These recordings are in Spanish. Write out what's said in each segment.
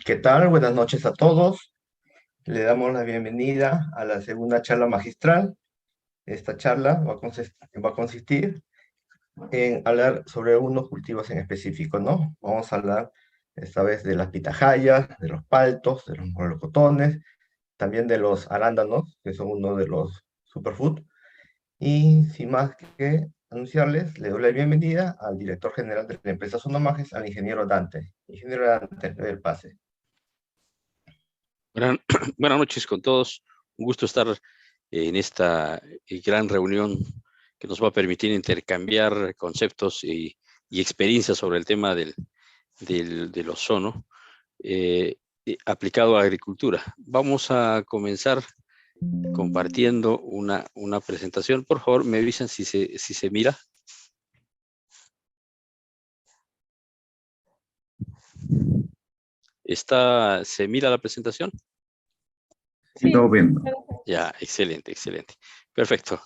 ¿Qué tal? Buenas noches a todos. Le damos la bienvenida a la segunda charla magistral. Esta charla va a consistir en hablar sobre unos cultivos en específico, ¿no? Vamos a hablar esta vez de las pitahayas, de los paltos, de los melocotones, también de los arándanos, que son uno de los superfood. Y sin más que anunciarles, le doy la bienvenida al director general de la empresa Sonomajes, al ingeniero Dante. Ingeniero Dante, le doy el pase. Buenas noches con todos. Un gusto estar en esta gran reunión que nos va a permitir intercambiar conceptos y experiencias sobre el tema del ozono aplicado a la agricultura. Vamos a comenzar compartiendo una presentación. Por favor, me avisan si se mira. ¿Se mira la presentación? Sí, todo bien. Ya, excelente, excelente. Perfecto.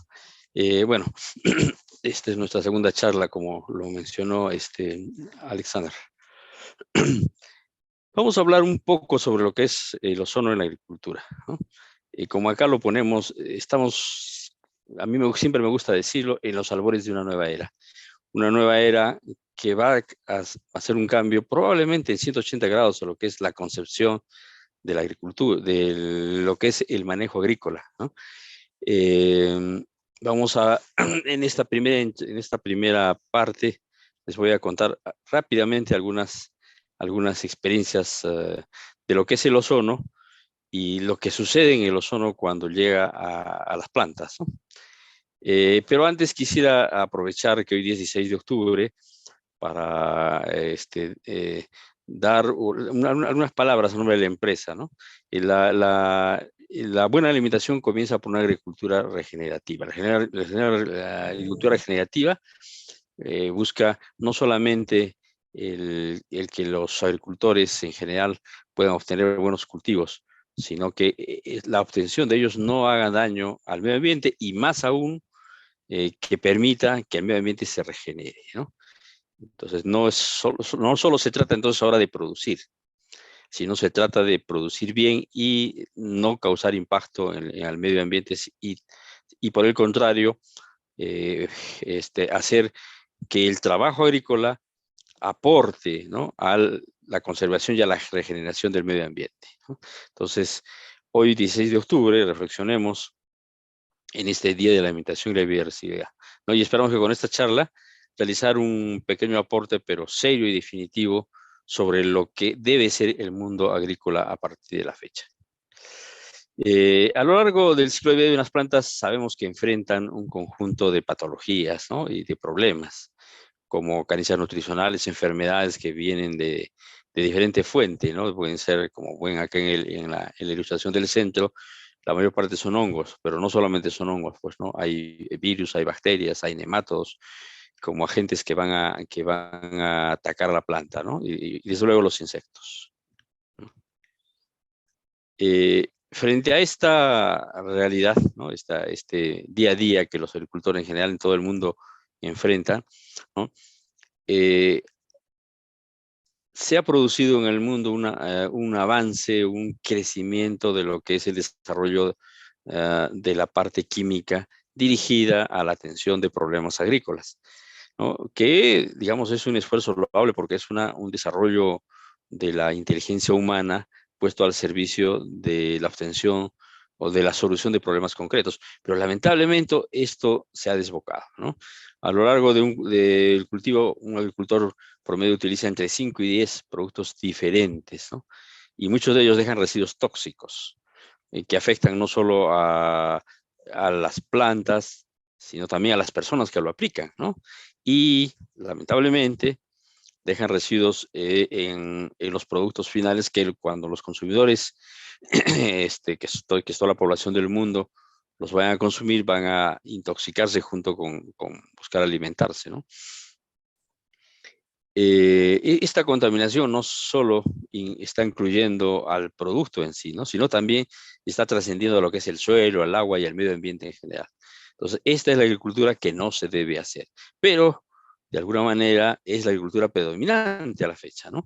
Bueno, esta es nuestra segunda charla, como lo mencionó Alexander. Vamos a hablar un poco sobre lo que es el ozono en la agricultura, ¿no? Como acá lo ponemos, estamos, siempre me gusta decirlo, en los albores de una nueva era. Una nueva era que va a hacer un cambio probablemente en 180 grados a lo que es la concepción de la agricultura, de lo que es el manejo agrícola, ¿no? Vamos a, en esta primera parte, les voy a contar rápidamente algunas experiencias de lo que es el ozono y lo que sucede en el ozono cuando llega a las plantas, ¿no? Pero antes quisiera aprovechar que hoy 16 de octubre para dar algunas palabras a nombre de la empresa, ¿no? La buena alimentación comienza por una agricultura regenerativa. La agricultura regenerativa busca no solamente el que los agricultores en general puedan obtener buenos cultivos, sino que la obtención de ellos no haga daño al medio ambiente y más aún que permita que el medio ambiente se regenere, ¿no? Entonces, no solo se trata entonces ahora de producir, sino se trata de producir bien y no causar impacto en el medio ambiente y por el contrario, hacer que el trabajo agrícola aporte, ¿no?, a la conservación y a la regeneración del medio ambiente, ¿no? Entonces, hoy 16 de octubre, reflexionemos en este Día de la Alimentación y la Biodiversidad, ¿no? Y esperamos que con esta charla realizar un pequeño aporte, pero serio y definitivo, sobre lo que debe ser el mundo agrícola a partir de la fecha. A lo largo del ciclo de vida de unas plantas sabemos que enfrentan un conjunto de patologías, ¿no?, y de problemas, como carencias nutricionales, enfermedades que vienen de diferentes fuentes, ¿no? Pueden ser, como ven acá en la ilustración del centro, la mayor parte son hongos, pero no solamente son hongos, pues, ¿no? Hay virus, hay bacterias, hay nematodos, como agentes que van a atacar la planta, ¿no? Y desde luego los insectos, ¿no? Frente a esta realidad, ¿no?, este día a día que los agricultores en general en todo el mundo enfrentan, ¿no?, se ha producido en el mundo un avance, un crecimiento de lo que es el desarrollo de la parte química dirigida a la atención de problemas agrícolas, ¿no?, que, digamos, es un esfuerzo loable porque es un desarrollo de la inteligencia humana puesto al servicio de la obtención o de la solución de problemas concretos. Pero lamentablemente esto se ha desbocado, ¿no? A lo largo del cultivo, un agricultor promedio utiliza entre 5 y 10 productos diferentes, ¿no? Y muchos de ellos dejan residuos tóxicos que afectan no solo a las plantas, sino también a las personas que lo aplican, ¿no? Y lamentablemente dejan residuos en los productos finales que cuando los consumidores, que es toda la población del mundo, los vayan a consumir, van a intoxicarse junto con buscar alimentarse, ¿no? Esta contaminación no solo está incluyendo al producto en sí, ¿no?, sino también está trascendiendo a lo que es el suelo, el agua y el medio ambiente en general. Entonces, esta es la agricultura que no se debe hacer, pero de alguna manera es la agricultura predominante a la fecha, ¿no?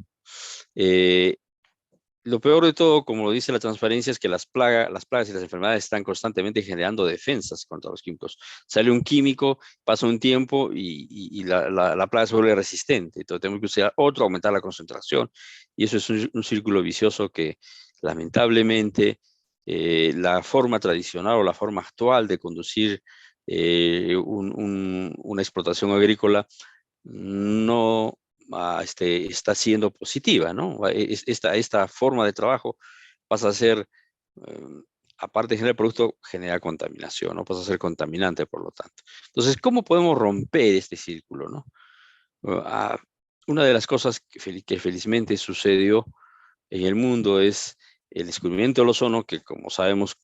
lo peor de todo, como lo dice la transparencia, es que las plagas y las enfermedades están constantemente generando defensas contra los químicos. Sale un químico, pasa un tiempo y la plaga se vuelve resistente. Entonces tenemos que usar otro, aumentar la concentración. Y eso es un círculo vicioso que lamentablemente la forma tradicional o la forma actual de conducir una explotación agrícola no está siendo positiva, ¿no? Esta forma de trabajo pasa a ser, aparte de generar producto, genera contaminación, ¿no? Pasa a ser contaminante, por lo tanto. Entonces, ¿cómo podemos romper este círculo, ¿no? Una de las cosas que felizmente sucedió en el mundo es el descubrimiento del ozono, que como sabemos,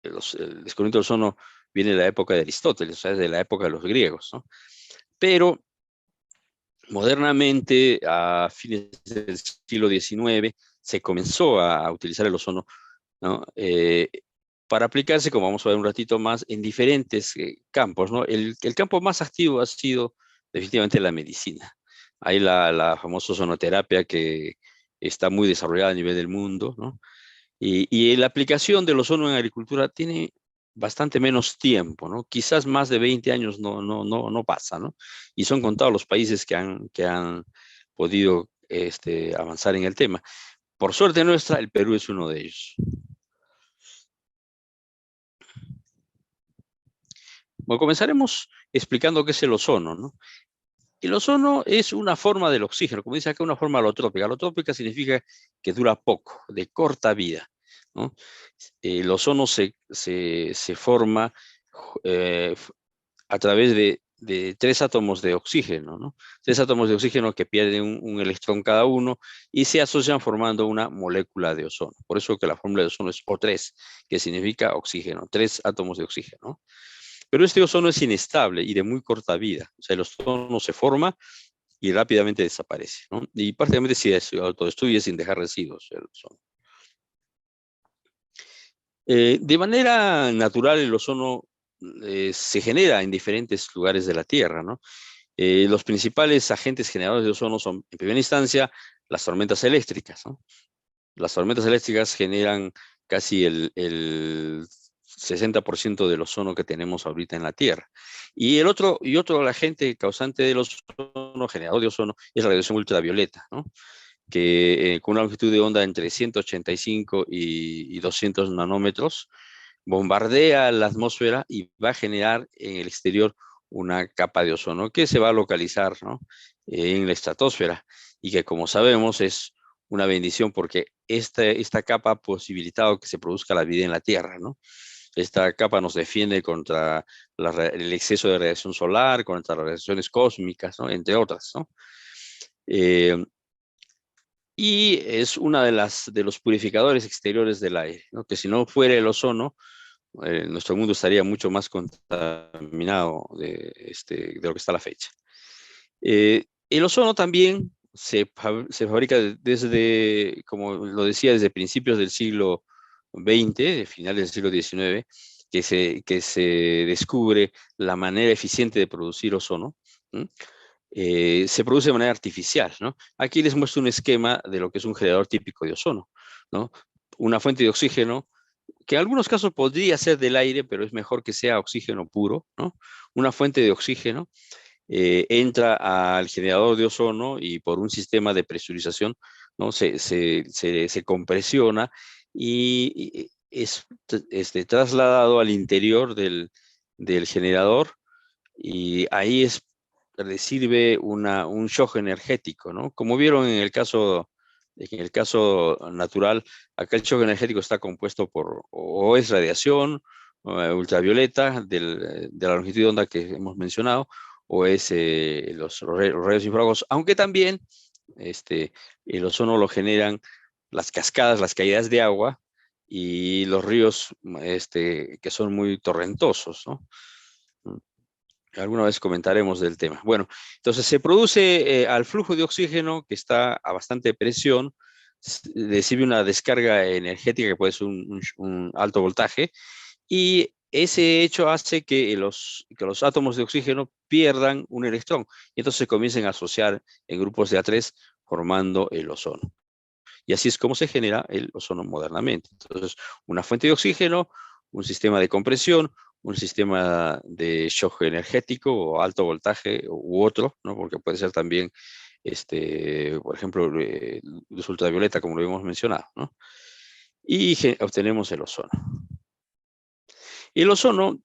el descubrimiento del ozono viene de la época de Aristóteles, o sea, de la época de los griegos, ¿no? Pero modernamente, a fines del siglo XIX, se comenzó a utilizar el ozono, ¿no? Para aplicarse, como vamos a ver un ratito más, en diferentes campos, ¿no? El campo más activo ha sido definitivamente la medicina. Hay la famosa ozonoterapia que está muy desarrollada a nivel del mundo, ¿no? Y la aplicación del ozono en agricultura tiene bastante menos tiempo, ¿no? Quizás más de 20 años no pasa, ¿no? Y son contados los países que han podido avanzar en el tema. Por suerte nuestra, el Perú es uno de ellos. Bueno, comenzaremos explicando qué es el ozono, ¿no? El ozono es una forma del oxígeno, como dice acá, una forma alotrópica. Alotrópica significa que dura poco, de corta vida, ¿no? El ozono se forma a través de 3 átomos de oxígeno, ¿no? 3 átomos de oxígeno que pierden un electrón cada uno y se asocian formando una molécula de ozono. Por eso que la fórmula de ozono es O3, que significa oxígeno, 3 átomos de oxígeno, ¿no? Pero este ozono es inestable y de muy corta vida. O sea, el ozono se forma y rápidamente desaparece, ¿no? Y prácticamente se autodestruye sin dejar residuos el ozono. De manera natural, el ozono se genera en diferentes lugares de la Tierra, ¿no? Los principales agentes generadores de ozono son, en primera instancia, las tormentas eléctricas, ¿no? Las tormentas eléctricas generan casi el 60% del ozono que tenemos ahorita en la Tierra. Y otro agente causante del ozono, generador de ozono, es la radiación ultravioleta, ¿no? Que con una longitud de onda entre 185 y 200 nanómetros, bombardea la atmósfera y va a generar en el exterior una capa de ozono que se va a localizar, ¿no? En la estratosfera y que, como sabemos, es una bendición porque esta capa ha posibilitado que se produzca la vida en la Tierra, ¿no? Esta capa nos defiende contra el exceso de radiación solar, contra las radiaciones cósmicas, ¿no? Entre otras, ¿no? Y es una de los purificadores exteriores del aire, ¿no? Que si no fuera el ozono, nuestro mundo estaría mucho más contaminado de lo que está a la fecha. El ozono también se fabrica desde, como lo decía, desde principios del siglo XX, de finales del siglo XIX, que se descubre la manera eficiente de producir ozono. Se produce de manera artificial, ¿no? Aquí les muestro un esquema de lo que es un generador típico de ozono, ¿no? Una fuente de oxígeno, que en algunos casos podría ser del aire, pero es mejor que sea oxígeno puro, ¿no? Una fuente de oxígeno entra al generador de ozono y por un sistema de presurización, ¿no? se compresiona y es trasladado al interior del generador y ahí recibe un shock energético, ¿no? Como vieron en el caso natural, acá el shock energético está compuesto por o es radiación ultravioleta de la longitud de onda que hemos mencionado, o es los rayos infrarrojos, aunque también el ozono lo generan las cascadas, las caídas de agua y los ríos que son muy torrentosos, ¿no? Alguna vez comentaremos del tema. Bueno, entonces se produce al flujo de oxígeno que está a bastante presión, recibe una descarga energética que puede ser un alto voltaje, y ese hecho hace que los átomos de oxígeno pierdan un electrón, y entonces se comiencen a asociar en grupos de A3 formando el ozono. Y así es como se genera el ozono modernamente. Entonces, una fuente de oxígeno, un sistema de compresión, un sistema de shock energético o alto voltaje u otro, ¿no? Porque puede ser también, por ejemplo, luz ultravioleta, como lo hemos mencionado, ¿no? Y obtenemos el ozono. El ozono,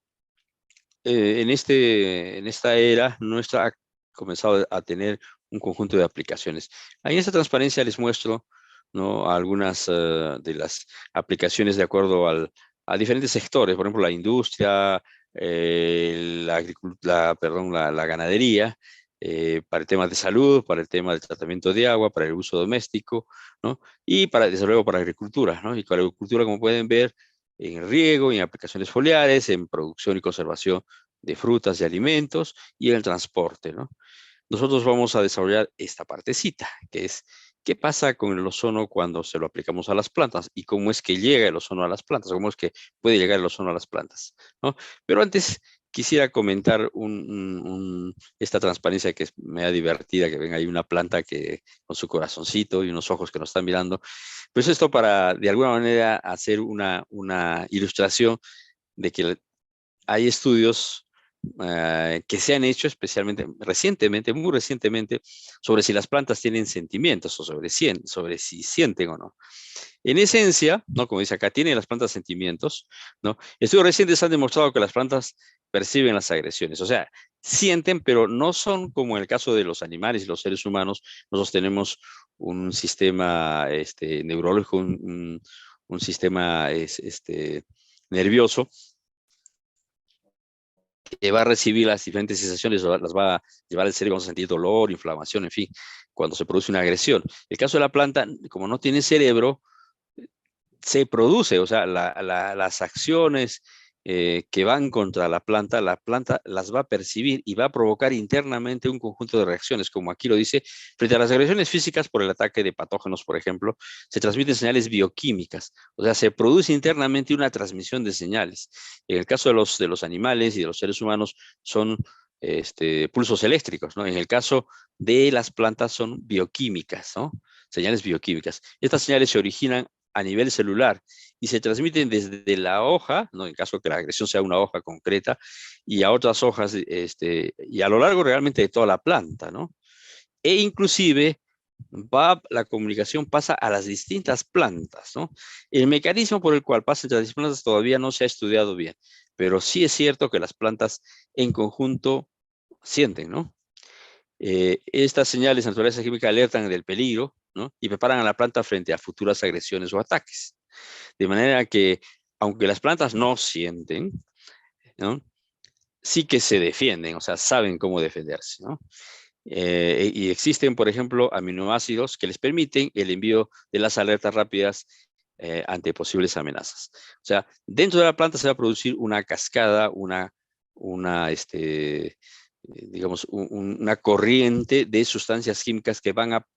en esta era nuestra, ha comenzado a tener un conjunto de aplicaciones. Ahí en esta transparencia les muestro, ¿no?, algunas de las aplicaciones de acuerdo a diferentes sectores, por ejemplo, la industria, la ganadería, para el tema de salud, para el tema del tratamiento de agua, para el uso doméstico, ¿no? Y desde luego para la agricultura, ¿no? Y con la agricultura, como pueden ver, en riego, en aplicaciones foliares, en producción y conservación de frutas y alimentos y en el transporte, ¿no? Nosotros vamos a desarrollar esta partecita, que es qué pasa con el ozono cuando se lo aplicamos a las plantas y cómo es que llega el ozono a las plantas, cómo es que puede llegar el ozono a las plantas, ¿no? Pero antes quisiera comentar esta transparencia que es media divertida, que ven ahí una planta que con su corazoncito y unos ojos que nos están mirando. Pues esto para, de alguna manera, hacer una ilustración de que hay estudios que se han hecho especialmente recientemente, muy recientemente, sobre si las plantas tienen sentimientos o sobre si sienten o no. En esencia, ¿no?, como dice acá, tienen las plantas sentimientos, ¿no? Estudios recientes han demostrado que las plantas perciben las agresiones, o sea, sienten, pero no son como en el caso de los animales y los seres humanos. Nosotros tenemos un sistema neurológico, un sistema nervioso, que va a recibir las diferentes sensaciones, las va a llevar al cerebro, vamos a sentir dolor, inflamación, en fin, cuando se produce una agresión. El caso de la planta, como no tiene cerebro, se produce, o sea, las acciones que van contra la planta las va a percibir y va a provocar internamente un conjunto de reacciones, como aquí lo dice. Frente a las agresiones físicas por el ataque de patógenos, por ejemplo, se transmiten señales bioquímicas, o sea, se produce internamente una transmisión de señales. En el caso de los animales y de los seres humanos son pulsos eléctricos, ¿no? En el caso de las plantas son bioquímicas, ¿no? Señales bioquímicas. Estas señales se originan a nivel celular y se transmiten desde la hoja, ¿no?, en caso que la agresión sea una hoja concreta, y a otras hojas, y a lo largo realmente de toda la planta, ¿no? E inclusive la comunicación pasa a las distintas plantas, ¿no? El mecanismo por el cual pasa entre las plantas todavía no se ha estudiado bien, pero sí es cierto que las plantas en conjunto sienten, ¿no? Estas señales de naturaleza química alertan del peligro, ¿no?, y preparan a la planta frente a futuras agresiones o ataques. De manera que, aunque las plantas no sienten, ¿no?, sí que se defienden, o sea, saben cómo defenderse, ¿no? Y existen, por ejemplo, aminoácidos que les permiten el envío de las alertas rápidas ante posibles amenazas. O sea, dentro de la planta se va a producir una cascada, digamos, una corriente de sustancias químicas que van a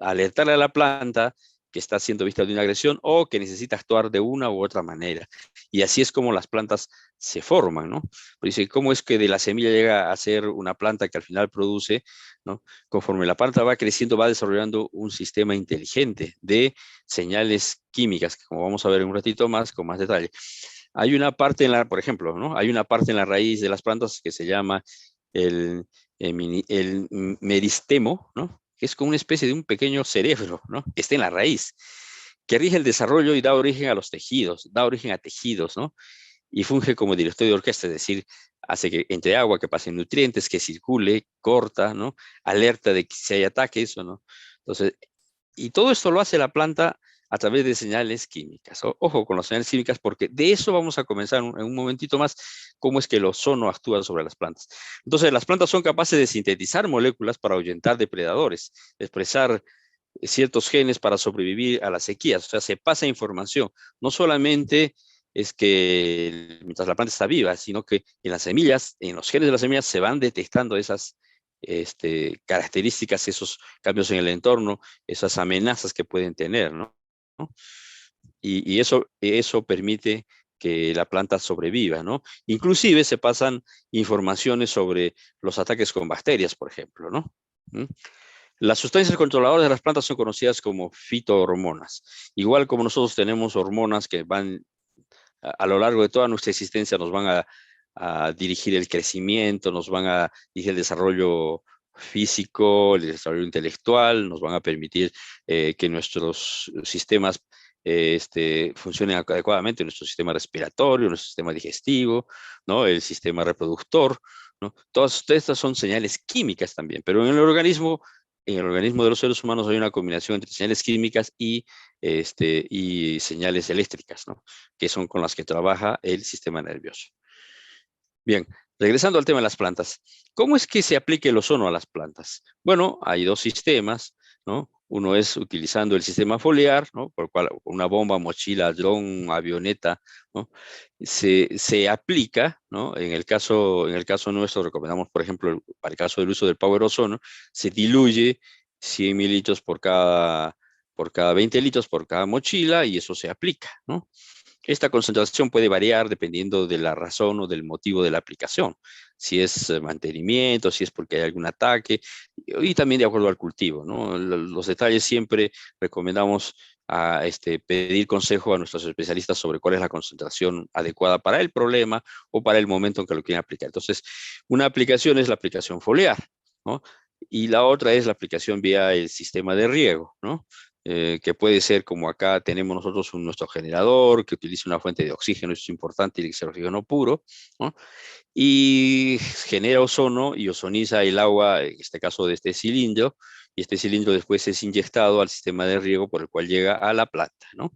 alertarle a la planta que está siendo vista de una agresión o que necesita actuar de una u otra manera. Y así es como las plantas se forman, ¿no? Pero dice, ¿cómo es que de la semilla llega a ser una planta que al final produce, ¿no? Conforme la planta va creciendo, va desarrollando un sistema inteligente de señales químicas, que como vamos a ver en un ratito más, con más detalle. Hay una parte por ejemplo, ¿no?, hay una parte en la raíz de las plantas que se llama el meristemo, ¿no?, que es como una especie de un pequeño cerebro, ¿no?, que está en la raíz, que rige el desarrollo y da origen a los tejidos, da origen a tejidos, ¿no?, y funge como director de orquesta, es decir, hace que entre agua, que pasen nutrientes, que circule, corta, ¿no?, alerta de que si hay ataques o no. Entonces, y todo esto lo hace la planta a través de señales químicas. Ojo con las señales químicas, porque de eso vamos a comenzar en un momentito más, cómo es que el ozono actúa sobre las plantas. Entonces, las plantas son capaces de sintetizar moléculas para ahuyentar depredadores, expresar ciertos genes para sobrevivir a las sequías. O sea, se pasa información. No solamente es que mientras la planta está viva, sino que en las semillas, en los genes de las semillas, se van detectando esas características, esos cambios en el entorno, esas amenazas que pueden tener, ¿no? Y eso permite que la planta sobreviva, ¿no? Inclusive se pasan informaciones sobre los ataques con bacterias, por ejemplo, ¿no? Las sustancias controladoras de las plantas son conocidas como fitohormonas. Igual como nosotros tenemos hormonas que van a lo largo de toda nuestra existencia, nos van a dirigir el crecimiento, nos van a dirigir el desarrollo físico, el desarrollo intelectual, nos van a permitir que nuestros sistemas funcionen adecuadamente, nuestro sistema respiratorio, nuestro sistema digestivo, ¿no? El sistema reproductor, ¿no? Todas estas son señales químicas también, pero en el organismo de los seres humanos hay una combinación entre señales químicas y señales eléctricas, ¿no? Que son con las que trabaja el sistema nervioso. Bien, regresando al tema de las plantas. ¿Cómo es que se aplica el ozono a las plantas? Bueno, hay dos sistemas, ¿no? Uno es utilizando el sistema foliar, ¿no? Por el cual una bomba, mochila, dron, avioneta, ¿no? Se aplica, ¿no? En el caso nuestro, recomendamos, por ejemplo, para el caso del uso del power ozono, se diluye 100 mililitros por cada 20 litros por cada mochila y eso se aplica, ¿no? Esta concentración puede variar dependiendo de la razón o del motivo de la aplicación. Si es mantenimiento, si es porque hay algún ataque, y también de acuerdo al cultivo, ¿no? Los detalles siempre recomendamos pedir consejo a nuestros especialistas sobre cuál es la concentración adecuada para el problema o para el momento en que lo quieren aplicar. Entonces, una aplicación es la aplicación foliar, ¿no? Y la otra es la aplicación vía el sistema de riego, ¿no? Que puede ser como acá tenemos nosotros nuestro generador, que utiliza una fuente de oxígeno, eso es importante, tiene que ser oxígeno puro, ¿no? Y genera ozono y ozoniza el agua, en este caso de este cilindro, y este cilindro después es inyectado al sistema de riego por el cual llega a la planta, ¿no?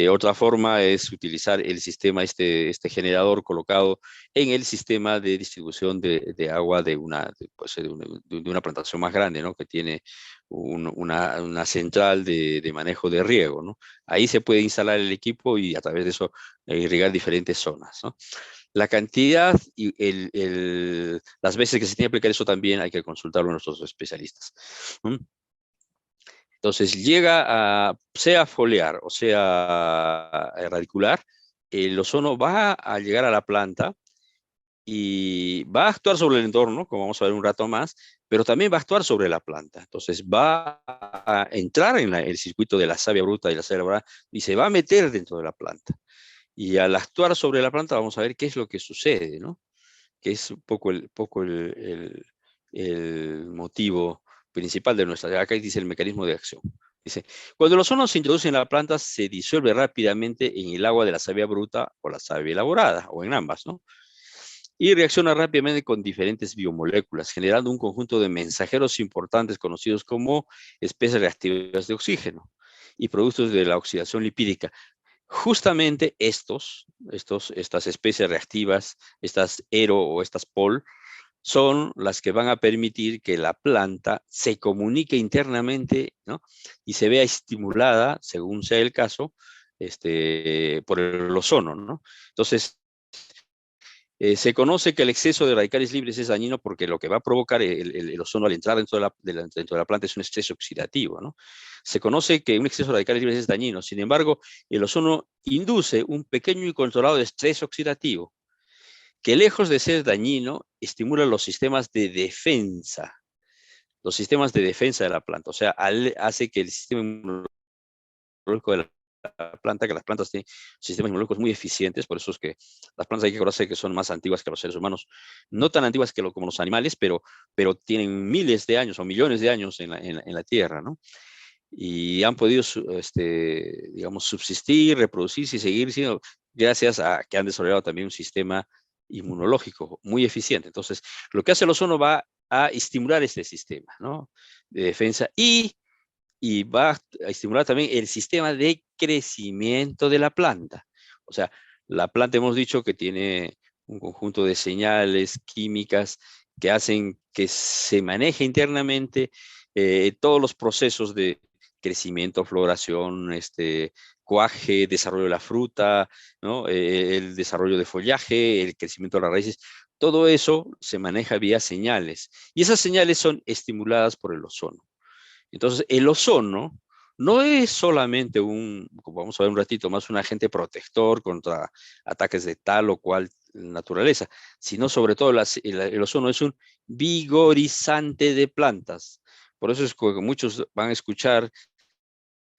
Otra forma es utilizar el sistema, este generador colocado en el sistema de distribución de agua de una plantación más grande, ¿no? Que tiene una central de manejo de riego, ¿no? Ahí se puede instalar el equipo y a través de eso irrigar diferentes zonas, ¿no? La cantidad y las veces que se tiene que aplicar eso también hay que consultarlo a nuestros especialistas. Entonces llega sea foliar o sea radicular, el ozono va a llegar a la planta y va a actuar sobre el entorno, como vamos a ver un rato más, pero también va a actuar sobre la planta. Entonces va a entrar en el circuito de la savia bruta y la savia elaborada y se va a meter dentro de la planta. Y al actuar sobre la planta vamos a ver qué es lo que sucede, ¿no? Que es un poco el motivo principal de nuestra. Acá dice el mecanismo de acción. Dice, cuando el ozono se introduce en la planta, se disuelve rápidamente en el agua de la savia bruta o la savia elaborada, o en ambas, ¿no? Y reacciona rápidamente con diferentes biomoléculas, generando un conjunto de mensajeros importantes conocidos como especies reactivas de oxígeno y productos de la oxidación lipídica. Justamente estas especies reactivas, estas ERO o estas POL, son las que van a permitir que la planta se comunique internamente, ¿no? Y se vea estimulada, según sea el caso, por el ozono, ¿no? Entonces, se conoce que el exceso de radicales libres es dañino porque lo que va a provocar el ozono al entrar dentro de la planta es un estrés oxidativo, ¿no? Se conoce que un exceso de radicales libres es dañino, sin embargo, el ozono induce un pequeño y controlado estrés oxidativo que lejos de ser dañino, estimula los sistemas de defensa de la planta, o sea, hace que el sistema inmunológico de la planta, que las plantas tienen sistemas inmunológicos muy eficientes, por eso es que las plantas hay que acordarse que son más antiguas que los seres humanos, no tan antiguas como los animales, pero tienen miles de años o millones de años en la Tierra, ¿no? Y han podido, digamos, subsistir, reproducirse y seguir siendo gracias a que han desarrollado también un sistema inmunológico muy eficiente. Entonces, lo que hace el ozono va a estimular este sistema, ¿no? De defensa y va a estimular también el sistema de crecimiento de la planta. O sea, la planta hemos dicho que tiene un conjunto de señales químicas que hacen que se maneje internamente todos los procesos de crecimiento, floración, cuaje, desarrollo de la fruta, ¿no? El desarrollo de follaje, el crecimiento de las raíces. Todo eso se maneja vía señales y esas señales son estimuladas por el ozono. Entonces, el ozono no es solamente como vamos a ver un ratito más, un agente protector contra ataques de tal o cual naturaleza, sino sobre todo el ozono es un vigorizante de plantas. Por eso es que muchos van a escuchar,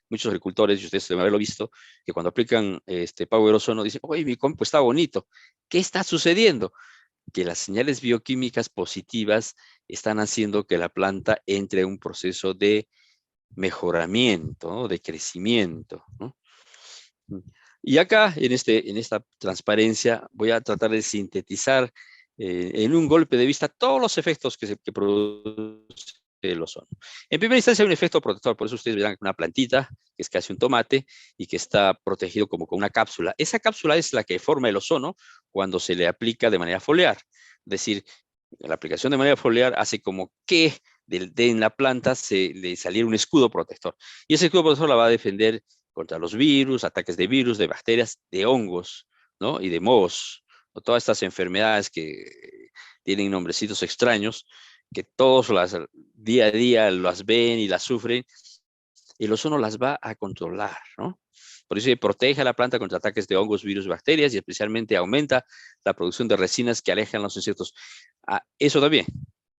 muchos agricultores, y ustedes deben haberlo visto, que cuando aplican Power Ozono dicen, oye, mi compo está bonito. ¿Qué está sucediendo? Que las señales bioquímicas positivas están haciendo que la planta entre en un proceso de mejoramiento, ¿no? De crecimiento, ¿no? Y acá, en esta transparencia, voy a tratar de sintetizar en un golpe de vista todos los efectos que produce el ozono. En primera instancia hay un efecto protector, por eso ustedes verán una plantita, que es casi un tomate, y que está protegido como con una cápsula. Esa cápsula es la que forma el ozono cuando se le aplica de manera foliar. Es decir, la aplicación de manera foliar hace como que en la planta le saliera un escudo protector. Y ese escudo protector la va a defender contra los virus, ataques de virus, de bacterias, de hongos, ¿no? Y de mohos, ¿no? Todas estas enfermedades que tienen nombrecitos extraños, que todos día a día las ven y las sufren, el ozono las va a controlar, ¿no? Por eso protege a la planta contra ataques de hongos, virus, bacterias y especialmente aumenta la producción de resinas que alejan los insectos. Eso también,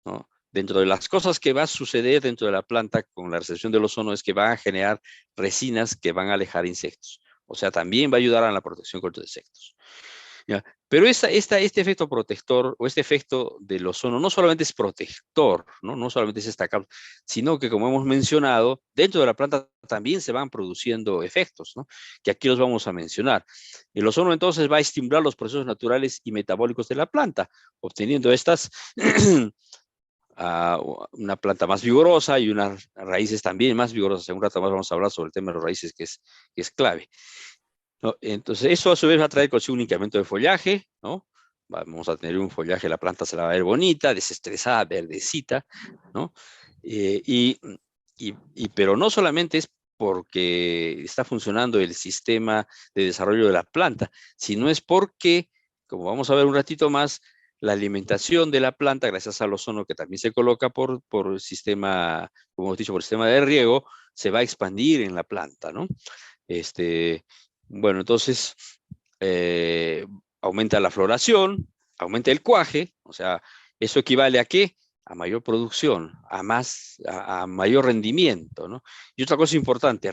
¿no? Dentro de las cosas que va a suceder dentro de la planta con la recepción del ozono es que van a generar resinas que van a alejar insectos. O sea, también va a ayudar a la protección contra insectos. ¿Ya? Pero este efecto protector o este efecto del ozono no solamente es protector, ¿no? No solamente es esta cápsula, sino que como hemos mencionado, dentro de la planta también se van produciendo efectos, ¿no? Que aquí los vamos a mencionar. El ozono entonces va a estimular los procesos naturales y metabólicos de la planta, obteniendo estas una planta más vigorosa y unas raíces también más vigorosas. En un rato más vamos a hablar sobre el tema de las raíces, que es clave, ¿no? Entonces, eso a su vez va a traer consigo un incremento de follaje, ¿no? Vamos a tener un follaje, la planta se la va a ver bonita, desestresada, verdecita, ¿no? Pero no solamente es porque está funcionando el sistema de desarrollo de la planta, sino es porque, como vamos a ver un ratito más, la alimentación de la planta, gracias al ozono que también se coloca por el sistema, como hemos dicho, por el sistema de riego, se va a expandir en la planta, ¿no? Bueno, entonces aumenta la floración, aumenta el cuaje, o sea, ¿eso equivale a qué? A mayor producción, a mayor rendimiento, ¿no? Y otra cosa importante,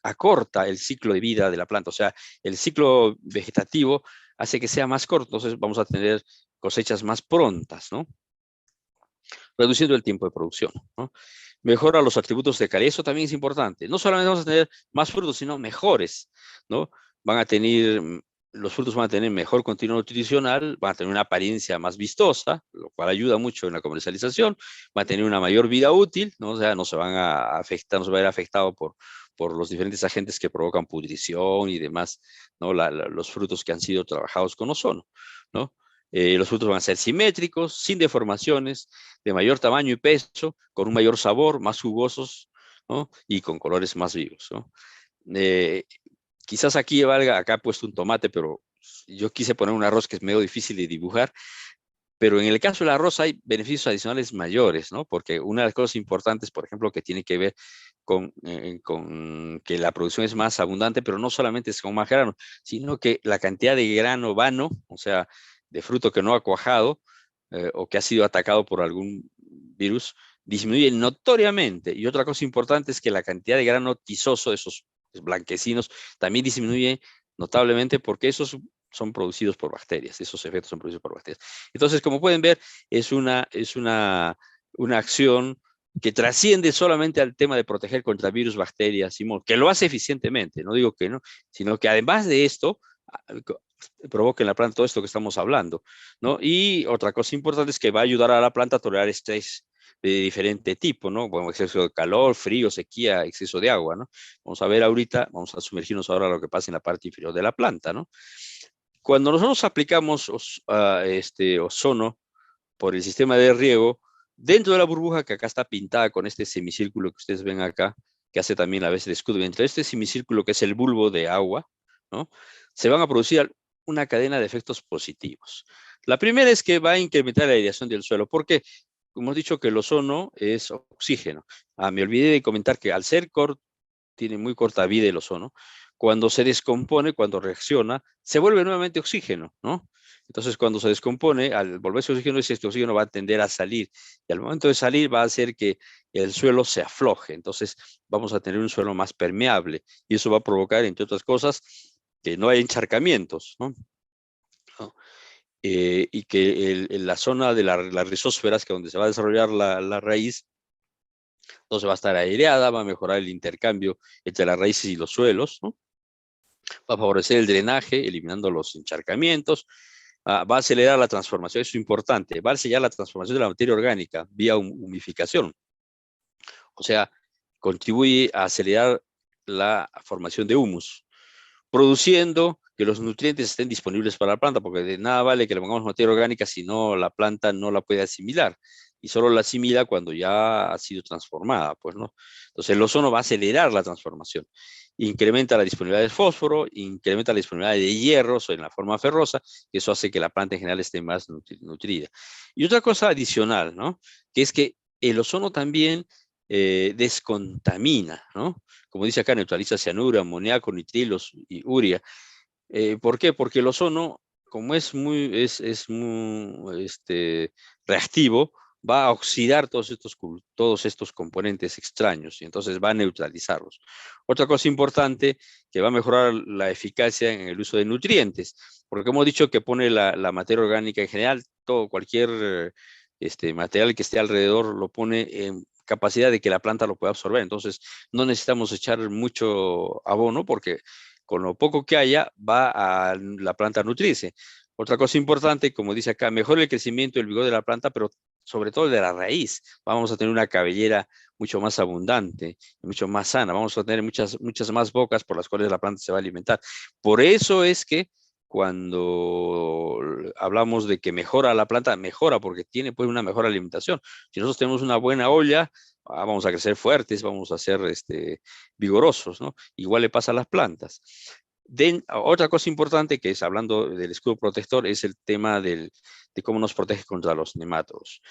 acorta el ciclo de vida de la planta, o sea, el ciclo vegetativo hace que sea más corto, entonces vamos a tener cosechas más prontas, ¿no? Reduciendo el tiempo de producción, ¿no? Mejora los atributos de calidad, eso también es importante. No solamente vamos a tener más frutos, sino mejores, ¿no? Los frutos van a tener mejor contenido nutricional, van a tener una apariencia más vistosa, lo cual ayuda mucho en la comercialización, van a tener una mayor vida útil, ¿no? O sea, no se van a afectar, no se va a ver afectado por los diferentes agentes que provocan pudrición y demás, ¿no? Los frutos que han sido trabajados con ozono, ¿no? Los frutos van a ser simétricos, sin deformaciones, de mayor tamaño y peso, con un mayor sabor, más jugosos, ¿no? Y con colores más vivos, ¿no? Quizás aquí acá he puesto un tomate, pero yo quise poner un arroz que es medio difícil de dibujar, pero en el caso del arroz hay beneficios adicionales mayores, ¿no? Porque una de las cosas importantes, por ejemplo, que tiene que ver con que la producción es más abundante, pero no solamente es con más grano, sino que la cantidad de grano vano, o sea, de fruto que no ha cuajado o que ha sido atacado por algún virus, disminuye notoriamente. Y otra cosa importante es que la cantidad de grano tizoso, esos blanquecinos, también disminuye notablemente porque esos son producidos por bacterias, esos efectos son producidos por bacterias. Entonces, como pueden ver, es una acción que trasciende solamente al tema de proteger contra virus, bacterias y que lo hace eficientemente, no digo que no, sino que además de esto, provoca en la planta todo esto que estamos hablando, ¿no? Y otra cosa importante es que va a ayudar a la planta a tolerar estrés de diferente tipo, ¿no? Bueno, exceso de calor, frío, sequía, exceso de agua, ¿no? Vamos a ver ahorita, vamos a sumergirnos ahora a lo que pasa en la parte inferior de la planta, ¿no? Cuando nosotros aplicamos ozono por el sistema de riego, dentro de la burbuja que acá está pintada con este semicírculo que ustedes ven acá, que hace también a veces el escudo, entre este semicírculo que es el bulbo de agua, ¿no? Se van a producir una cadena de efectos positivos. La primera es que va a incrementar la aireación del suelo, porque hemos dicho que el ozono es oxígeno. Me olvidé de comentar que al ser tiene muy corta vida el ozono, cuando se descompone, cuando reacciona, se vuelve nuevamente oxígeno, ¿no? Entonces, cuando se descompone, al volverse oxígeno, este oxígeno va a tender a salir. Y al momento de salir va a hacer que el suelo se afloje. Entonces, vamos a tener un suelo más permeable. Y eso va a provocar, entre otras cosas, que no haya encharcamientos, ¿no? Y que la zona de las rizósferas, que es donde se va a desarrollar la raíz, entonces va a estar aireada, va a mejorar el intercambio entre las raíces y los suelos, ¿no? Va a favorecer el drenaje, eliminando los encharcamientos, va a acelerar la transformación, eso es importante, va a acelerar la transformación de la materia orgánica vía humificación. O sea, contribuye a acelerar la formación de humus, produciendo que los nutrientes estén disponibles para la planta, porque de nada vale que le pongamos materia orgánica si no la planta no la puede asimilar, y solo la asimila cuando ya ha sido transformada, pues, ¿no? Entonces el ozono va a acelerar la transformación, incrementa la disponibilidad de fósforo, incrementa la disponibilidad de hierros en la forma ferrosa, y eso hace que la planta en general esté más nutrida. Y otra cosa adicional, ¿no? Que es que el ozono también descontamina, ¿no? Como dice acá, neutraliza cianuro, amoníaco, nitrilos y urea. ¿Por qué? Porque el ozono, como es muy reactivo, va a oxidar todos estos componentes extraños y entonces va a neutralizarlos. Otra cosa importante, que va a mejorar la eficacia en el uso de nutrientes, porque hemos dicho que pone la materia orgánica en general, cualquier material que esté alrededor lo pone en capacidad de que la planta lo pueda absorber. Entonces, no necesitamos echar mucho abono porque con lo poco que haya va a la planta a nutrirse. Otra cosa importante, como dice acá, mejora el crecimiento y el vigor de la planta, pero sobre todo el de la raíz. Vamos a tener una cabellera mucho más abundante, mucho más sana. Vamos a tener muchas más bocas por las cuales la planta se va a alimentar. Por eso es que cuando hablamos de que mejora la planta, mejora porque tiene pues una mejor alimentación. Si nosotros tenemos una buena olla, vamos a crecer fuertes, vamos a ser vigorosos, ¿no? Igual le pasa a las plantas. Otra cosa importante que es, hablando del escudo protector, es el tema de cómo nos protege contra los nemátodos.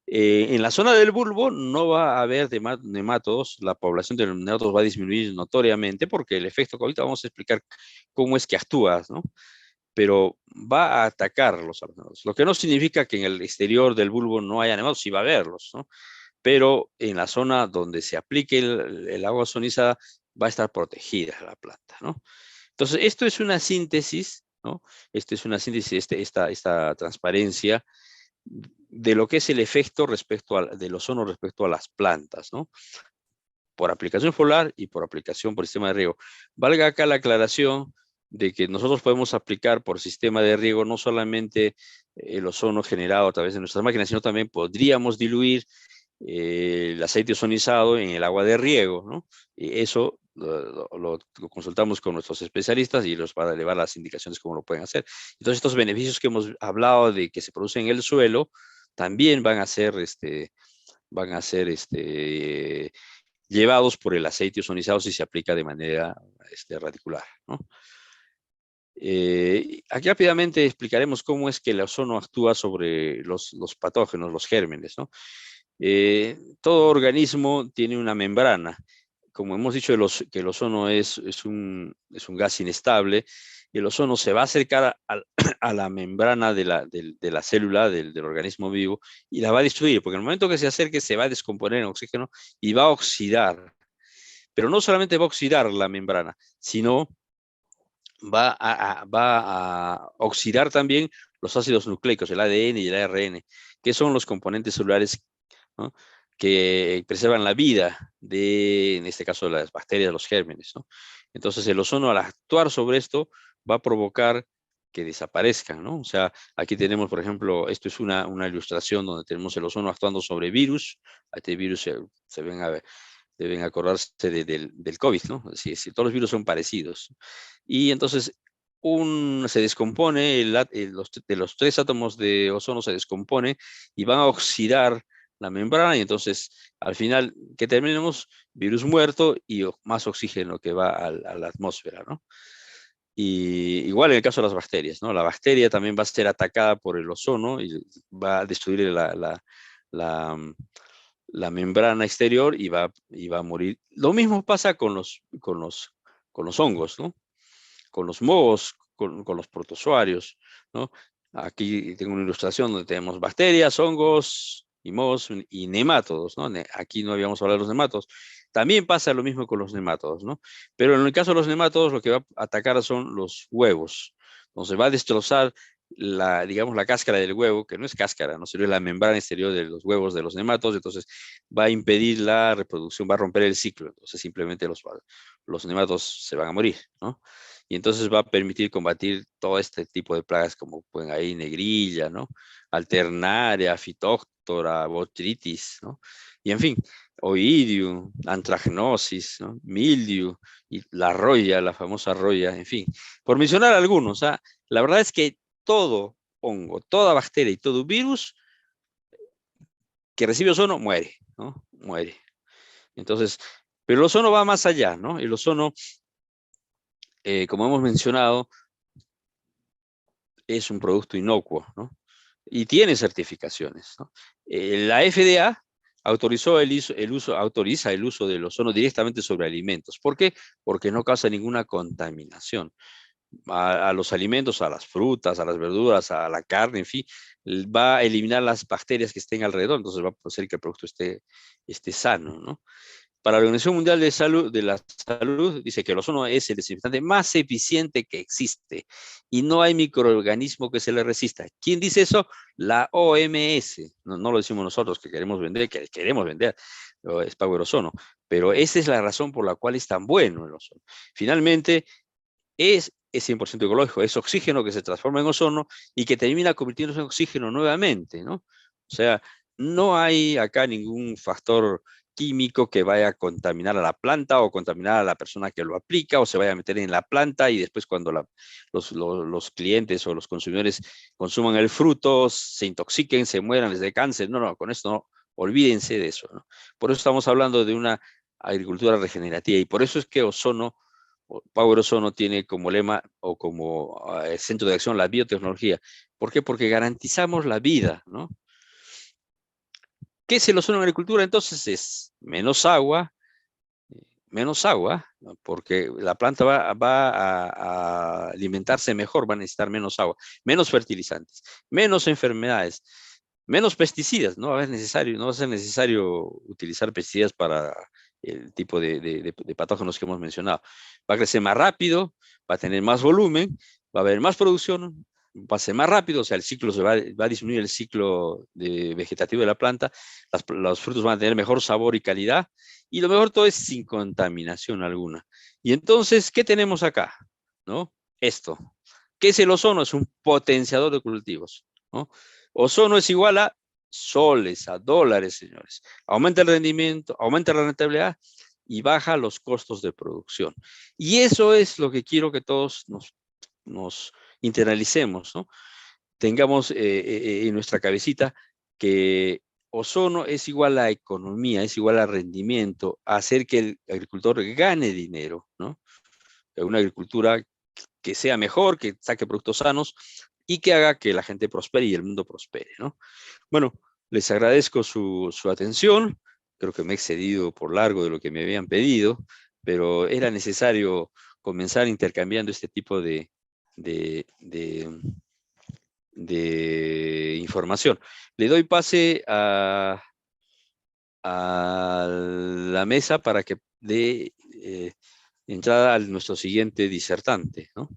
En la zona del bulbo no va a haber nemátodos, la población de los nemátodos va a disminuir notoriamente porque el efecto que ahorita vamos a explicar cómo es que actúa, ¿no? Pero va a atacar los nemátodos, lo que no significa que en el exterior del bulbo no haya nemátodos, sí va a haberlos, ¿no? Pero en la zona donde se aplique el agua ozonizada va a estar protegida la planta, ¿no? Entonces, esto es una síntesis, ¿no? Esto es una síntesis, esta transparencia de lo que es el efecto del ozono respecto a las plantas, ¿no? Por aplicación solar y por aplicación por sistema de riego. Valga acá la aclaración de que nosotros podemos aplicar por sistema de riego no solamente el ozono generado a través de nuestras máquinas, sino también podríamos diluir el aceite ozonizado en el agua de riego, ¿no? Y eso lo consultamos con nuestros especialistas y los van a elevar las indicaciones cómo lo pueden hacer. Entonces, estos beneficios que hemos hablado de que se producen en el suelo también van a ser, llevados por el aceite ozonizado si se aplica de manera radicular, ¿no? Aquí rápidamente explicaremos cómo es que el ozono actúa sobre los patógenos, los gérmenes, ¿no? Todo organismo tiene una membrana. Como hemos dicho, que el ozono es un gas inestable, y el ozono se va a acercar a la membrana de la célula del organismo vivo y la va a destruir, porque en el momento que se acerque se va a descomponer en oxígeno y va a oxidar. Pero no solamente va a oxidar la membrana, sino va a oxidar también los ácidos nucleicos, el ADN y el ARN, que son los componentes celulares, ¿no?, que preservan la vida en este caso, las bacterias, los gérmenes, ¿no? Entonces, el ozono, al actuar sobre esto, va a provocar que desaparezcan, ¿no? O sea, aquí tenemos, por ejemplo, esto es una ilustración donde tenemos el ozono actuando sobre virus. Este virus deben acordarse del COVID, ¿no? Si todos los virus son parecidos. Y entonces se descompone, de los 3 átomos de ozono se descompone y van a oxidar la membrana, y entonces al final, ¿qué tenemos? Virus muerto y más oxígeno que va a la atmósfera, ¿no? Y igual en el caso de las bacterias, ¿no? La bacteria también va a ser atacada por el ozono y va a destruir la membrana exterior y va a morir. Lo mismo pasa con los hongos, ¿no? Con los mohos, con los protozoarios, ¿no? Aquí tengo una ilustración donde tenemos bacterias, hongos, y mohos y nemátodos, ¿no? Aquí no habíamos hablado de los nemátodos. También pasa lo mismo con los nemátodos, ¿no? Pero en el caso de los nemátodos, lo que va a atacar son los huevos. Entonces va a destrozar digamos, la cáscara del huevo, que no es cáscara, ¿no? Sería la membrana exterior de los huevos de los nemátodos, entonces va a impedir la reproducción, va a romper el ciclo. Entonces simplemente los nemátodos se van a morir, ¿no? Y entonces va a permitir combatir todo este tipo de plagas como pueden ahí negrilla, ¿no? Alternaria, fitóctora, botrytis, ¿no? Y en fin, oidium, antragnosis, ¿no? Mildew, y la roya, la famosa roya, en fin, por mencionar algunos. ¿Ah? La verdad es que todo hongo, toda bacteria y todo virus que recibe ozono muere, ¿no? Muere. Entonces, pero el ozono va más allá, ¿no? El ozono, como hemos mencionado, es un producto inocuo, ¿no? Y tiene certificaciones, ¿no? La FDA autoriza el uso del ozono directamente sobre alimentos. ¿Por qué? Porque no causa ninguna contaminación. A los alimentos, a las frutas, a las verduras, a la carne, en fin, va a eliminar las bacterias que estén alrededor, entonces va a hacer que el producto esté sano, ¿no? Para la Organización Mundial de la Salud, dice que el ozono es el desinfectante más eficiente que existe y no hay microorganismo que se le resista. ¿Quién dice eso? La OMS. No lo decimos nosotros que queremos vender, es Power Ozono, pero esa es la razón por la cual es tan bueno el ozono. Finalmente, es 100% ecológico, es oxígeno que se transforma en ozono y que termina convirtiéndose en oxígeno nuevamente, ¿no? O sea, no hay acá ningún factor químico que vaya a contaminar a la planta o contaminar a la persona que lo aplica o se vaya a meter en la planta y después cuando los clientes o los consumidores consuman el fruto, se intoxiquen, se mueran, les dé cáncer. No, con esto no, olvídense de eso, ¿no? Por eso estamos hablando de una agricultura regenerativa y por eso es que Power Ozono tiene como lema o como centro de acción la biotecnología. ¿Por qué? Porque garantizamos la vida, ¿no? ¿Qué es el ozono en agricultura? Entonces es menos agua, ¿no? Porque la planta va a alimentarse mejor, va a necesitar menos agua, menos fertilizantes, menos enfermedades, menos pesticidas, no va a ser necesario utilizar pesticidas para el tipo de patógenos que hemos mencionado. Va a crecer más rápido, va a tener más volumen, va a haber más producción, va a ser más rápido, o sea, va a disminuir el ciclo vegetativo de la planta, los frutos van a tener mejor sabor y calidad, y lo mejor todo es sin contaminación alguna. Y entonces, ¿qué tenemos acá? ¿No? Esto. ¿Qué es el ozono? Es un potenciador de cultivos, ¿no? Ozono es igual a soles, a dólares, señores. Aumenta el rendimiento, aumenta la rentabilidad y baja los costos de producción. Y eso es lo que quiero que todos nos internalicemos, ¿no? Tengamos en nuestra cabecita que ozono es igual a economía, es igual a rendimiento, a hacer que el agricultor gane dinero, ¿no? Una agricultura que sea mejor, que saque productos sanos y que haga que la gente prospere y el mundo prospere, ¿no? Bueno, les agradezco su atención. Creo que me he excedido por largo de lo que me habían pedido, pero era necesario comenzar intercambiando este tipo de, de información. Le doy pase a la mesa para que dé entrada a nuestro siguiente disertante, ¿no?